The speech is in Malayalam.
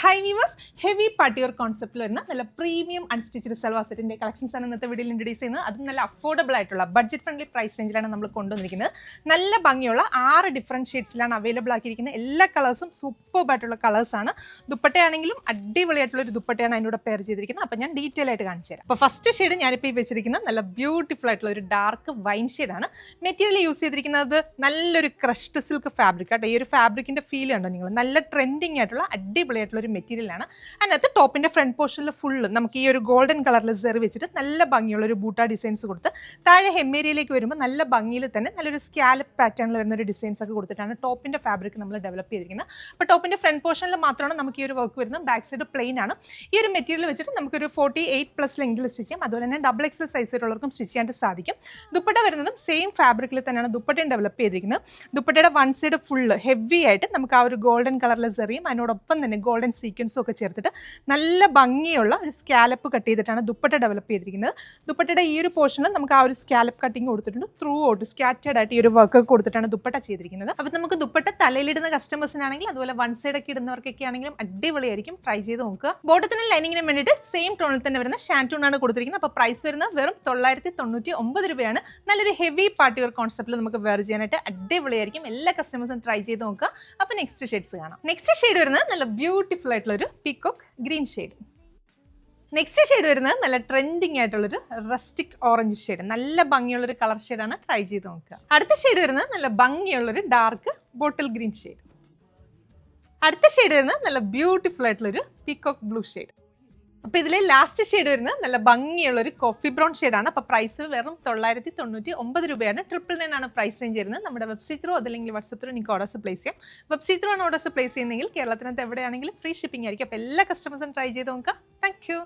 ഹൈ വീവേഴ്സ്, ഹെവി പാർട്ടിയർ കോൺസെപ്റ്റിൽ വരുന്ന നല്ല പ്രീമിയം അൺസ്റ്റിച്ചഡ് സൽവാർ സെറ്റിന്റെ കളക്ഷൻസ് ആണ് ഇന്നത്തെ വീഡിയോയിൽ ഇൻട്രൊഡ്യൂസ് ചെയ്യുന്നത്. അതും നല്ല അഫോർഡബിൾ ആയിട്ടുള്ള ബഡ്ജറ്റ് ഫ്രണ്ട്ലി പ്രൈസ് റേഞ്ചിലാണ് നമ്മൾ കൊണ്ടുവന്നിരിക്കുന്നത്. നല്ല ഭംഗിയുള്ള 6 ഡിഫറെന്റ് ഷെയ്ഡ്സിലാണ് അവൈലബിൾ ആക്കിയിരിക്കുന്നത്. എല്ലാ കളേഴ്സും സൂപ്പർബ് ആയിട്ടുള്ള കളേഴ്സാണ്. ദുപ്പട്ടയാണെങ്കിലും അടിപൊളിയായിട്ടുള്ള ഒരു ദുപ്പട്ടയാണ് അതിനോട് പെയർ ചെയ്തിരിക്കുന്നത്. അപ്പോൾ ഞാൻ ഡീറ്റെയിൽ ആയിട്ട് കാണിച്ചു തരാം. അപ്പോൾ ഫസ്റ്റ് ഷെയ്ഡ് ഞാനിപ്പോൾ ഈ വെച്ചിരിക്കുന്നത് നല്ല ബ്യൂട്ടിഫുൾ ആയിട്ടുള്ള ഒരു ഡാർക്ക് വൈൻ ഷെയ്ഡാണ്. മെറ്റീരിയൽ യൂസ് ചെയ്തിരിക്കുന്നത് നല്ലൊരു ക്രഷ്ഡ് സിൽക്ക് ഫാബ്രിക് ആട്ടോ. ഈ ഒരു ഫാബ്രിക്കിന്റെ ഫീൽ കണ്ടോ നിങ്ങൾ? നല്ല ട്രെൻഡിങ് ആയിട്ടുള്ള അടിപൊളിയായിട്ടുള്ള ഒരു മെറ്റീരിയലാണ്. അതിനകത്ത് ടോപ്പിന്റെ ഫ്രണ്ട് പോർഷനിൽ ഫുള്ള് നമുക്ക് ഈ ഒരു ഗോൾഡൻ കളറിൽ സെറി വെച്ചിട്ട് നല്ല ഭംഗിയുള്ള ഒരു ബൂട്ട ഡിസൈൻസ് കൊടുത്ത് താഴെ ഹെമ്മേരിയയിലേക്ക് വരുമ്പോൾ നല്ല ഭംഗിയിൽ തന്നെ നല്ലൊരു സ്കാലപ്പ് പാറ്റേണിൽ വരുന്ന ഒരു ഡിസൈൻസ് ഒക്കെ കൊടുത്തിട്ടാണ് ടോപ്പിന്റെ ഫാബ്രിക് നമ്മൾ ഡെവലപ്പ് ചെയ്തിരിക്കുന്നത്. അപ്പോൾ ടോപ്പിന്റെ ഫ്രണ്ട് പോർഷനിൽ മാത്രമാണ് നമുക്ക് ഈ ഒരു വർക്ക് വരുന്നത്. ബാക്ക് സൈഡ് പ്ലെയിൻ ആണ്. ഈ ഒരു മെറ്റീരിയൽ വെച്ചിട്ട് നമുക്കൊരു 48+ ലെങ്കിൽ സ്റ്റിച്ച് ചെയ്യാം. അതുപോലെ തന്നെ XXL സൈസ് വരെയുള്ളവർക്കും സ്റ്റിച്ച് ചെയ്യാൻ സാധിക്കും. ദുപ്പട്ട വരുന്നതും സെയിം ഫാബ്രിക്കിൽ തന്നെയാണ് ദുപ്പട്ടയും ഡെവലപ്പ് ചെയ്തിരിക്കുന്നത്. ദുപ്പട്ടയുടെ വൺ സൈഡ് ഫുള്ള് ഹെവി ആയിട്ട് നമുക്ക് ആ ഒരു ഗോൾഡൻ കളറിലെ സെറിയും അതിനോടൊപ്പം തന്നെ ഗോൾഡൻ സീക്വൻസും ഒക്കെ ചേർത്തിട്ട് നല്ല ഭംഗിയുള്ള ഒരു സ്കാലപ്പ് കട്ട് ചെയ്തിട്ടാണ് ദുപ്പട്ട ഡെവലപ്പ് ചെയ്തിരിക്കുന്നത്. ദുപ്പട്ടയുടെ ഈ ഒരു പോർഷനിൽ നമുക്ക് ആ ഒരു സ്കാലപ്പ് കട്ടിങ് കൊടുത്തിട്ടുണ്ട്. ത്രൂ ഔട്ട് സ്കാറ്റേഡ് ആയിട്ട് ഈ ഒരു വർക്ക് കൊടുത്തിട്ടാണ് ദുപ്പട്ട ചെയ്തിരിക്കുന്നത്. അപ്പോൾ നമുക്ക് ദുപ്പട്ട തലയിലിടുന്ന കസ്റ്റമേഴ്സിനാണെങ്കിൽ അതുപോലെ വൺ സൈഡ് ഒക്കെ ഇടുന്നവർക്കൊക്കെ ആണെങ്കിലും അടിപൊളിയായിരിക്കും. ട്രൈ ചെയ്ത് നോക്കുക. ബോട്ടത്തിനും ലൈനിങ്ങിനും വേണ്ടിയിട്ട് സെയിം ടോണിൽ തന്നെ വരുന്ന ഷാൻറ്റൂൺ ആണ് കൊടുത്തിരിക്കുന്നത്. അപ്പോൾ പ്രൈസ് വരുന്നത് വെറും 999 രൂപയാണ്. നല്ലൊരു ഹെവി പാർട്ടിയർ കോൺസെപ്റ്റിൽ നമുക്ക് വെയർ ചെയ്യാനായിട്ട് അടിപൊളിയായിരിക്കും. എല്ലാ കസ്റ്റമേഴ്സും ട്രൈ ചെയ്ത് നോക്കുക. അപ്പോൾ നെക്സ്റ്റ് ഷെയ്ഡ്സ് കാണാം. നെക്സ്റ്റ് ഷെയ്ഡ് വരുന്നത് നല്ല ബ്യൂട്ടിഫുൾ ആയിട്ടുള്ള ഒരു peacock green shade. Next shade വരുന്നത് നല്ല ട്രെൻഡിങ് ആയിട്ടുള്ളൊരു റസ്റ്റിക് ഓറഞ്ച് ഷെയ്ഡ്. നല്ല ഭംഗിയുള്ളൊരു കളർ ഷെയ്ഡാണ്. ട്രൈ ചെയ്ത് നോക്കുക. അടുത്ത ഷെയ്ഡ് വരുന്നത് നല്ല ഭംഗിയുള്ളൊരു ഡാർക്ക് ബോട്ടിൽ ഗ്രീൻ ഷെയ്ഡ്. അടുത്ത ഷെയ്ഡ് വരുന്നത് നല്ല ബ്യൂട്ടിഫുൾ ആയിട്ടുള്ളൊരു പീകോക്ക് ബ്ലൂ ഷെയ്ഡ്. അപ്പോൾ ഇതിലെ ലാസ്റ്റ് ഷെയ്ഡ് വരുന്നത് നല്ല ഭംഗിയുള്ള ഒരു കോഫി ബ്രൗൺ ഷെയ്ഡാണ്. അപ്പോൾ പ്രൈസ് വെറും 999 രൂപയാണ്. 999 ആണ് പ്രൈസ് റേഞ്ച് വരുന്നത്. നമ്മുടെ വെബ്സൈറ്റ് ത്രൂ അതല്ലെങ്കിൽ വാട്സപ്പ് ത്രൂ നിങ്ങൾക്ക് ഓർഡേഴ്സ് പ്ലേസ് ചെയ്യാം. വെബ്സൈറ്റ് ത്രൂ ആണ് ഓർഡേഴ്സ് പ്ലേസ് ചെയ്യുന്നതെങ്കിൽ കേരളത്തിനകത്ത് എവിടെയാണെങ്കിലും ഫ്രീ ഷിപ്പിംഗ് ആയിരിക്കും. അപ്പോൾ എല്ലാ കസ്റ്റമേഴ്സും ട്രൈ ചെയ്ത് നോക്കുക. Thank you.